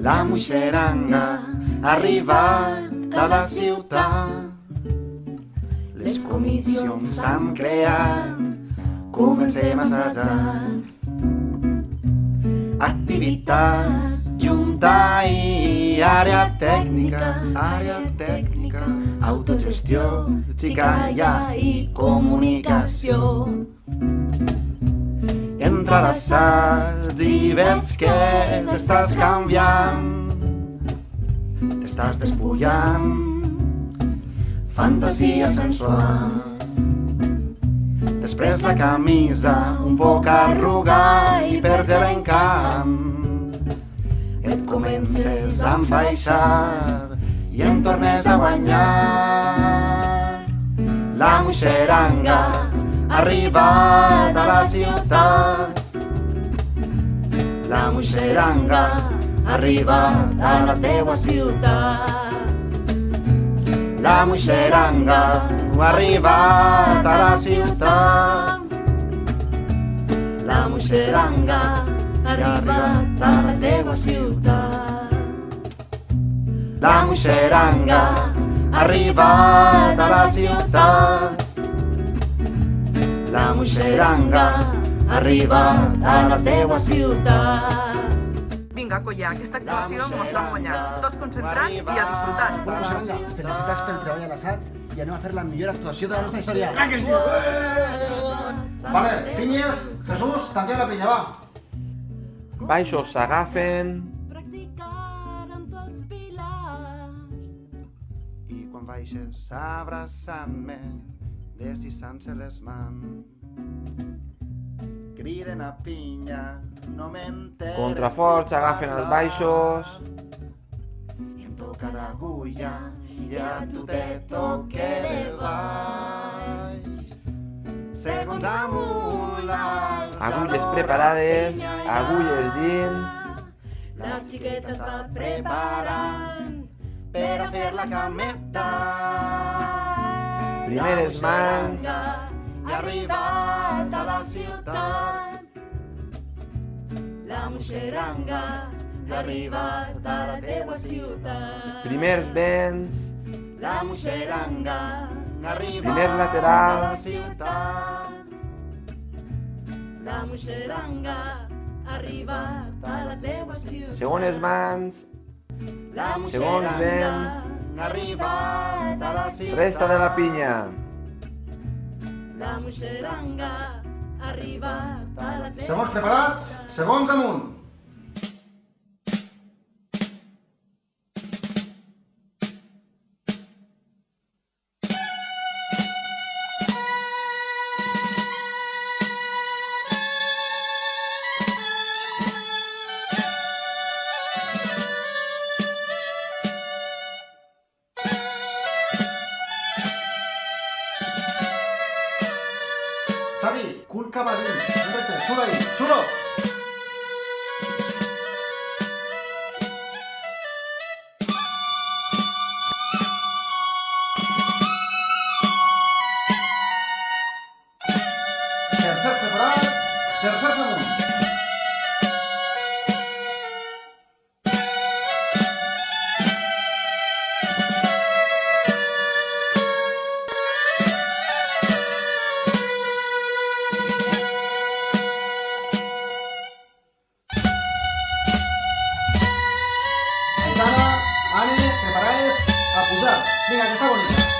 La moixeranga ha arribat a la ciutat. Les comissions s'han creat, comencem assajant. Activitats, junta i àrea tècnica, autogestió, xicalla i comunicació. Entra a l'assaig i veig que t'estàs canviant, t'estàs despullant, fantasia sensual. Després la camisa un poc arrugada i perd l'encant. Et comences a enfaixar i em tornes a guanyar. La moixeranga ha arribat a la ciutat. La moixeranga ha arribat a la teua ciutat. La moixeranga ha arribat a la ciutat. La moixeranga ha arribat a la teua ciutat. La moixeranga ha arribat a la ciutat. La moixeranga ha arribat a la teua ciutat. Vinga, colla, aquesta actuació mos l'han guanyat. Tots concentrats i a disfrutar. Bueno, pues vinga, felicitats pel treball a l'assaig i anem a fer la millor actuació de la nostra història. Clar que sí! Vale, pinyes, Jesús, tanquem la pinya, va. Baixos s'agafen. I quan baixes abraçant-me, deslliçant-se les mans. Criden a pinya, no m'enteres. Contraforts agafen els baixos. I em toca d'agulla i a tu te toque de baix. Segons amunt l'alçador, Agulles preparades, agulles dins. la xiqueta està preparant per a fer la cameta. Primeres mans. I ha arribat a la ciutat. La moixeranga ha arribat a la teua ciutat. Primers dents. La moixeranga ha arribat Primer lateral. a la ciutat. La moixeranga ha arribat a la teua ciutat. Segones mans. La segons moixeranga dents. ha arribat a la ciutat. Resta de la pinya. La moixeranga ha arribat a la teua Segons preparats, segons amunt. Xavi, cul cap a dins. Enrete, xulo ahí, xulo. Tercers preparats, tercers amunt. Aitana, Anne, preparades a pujar. Vinga, que està bonica.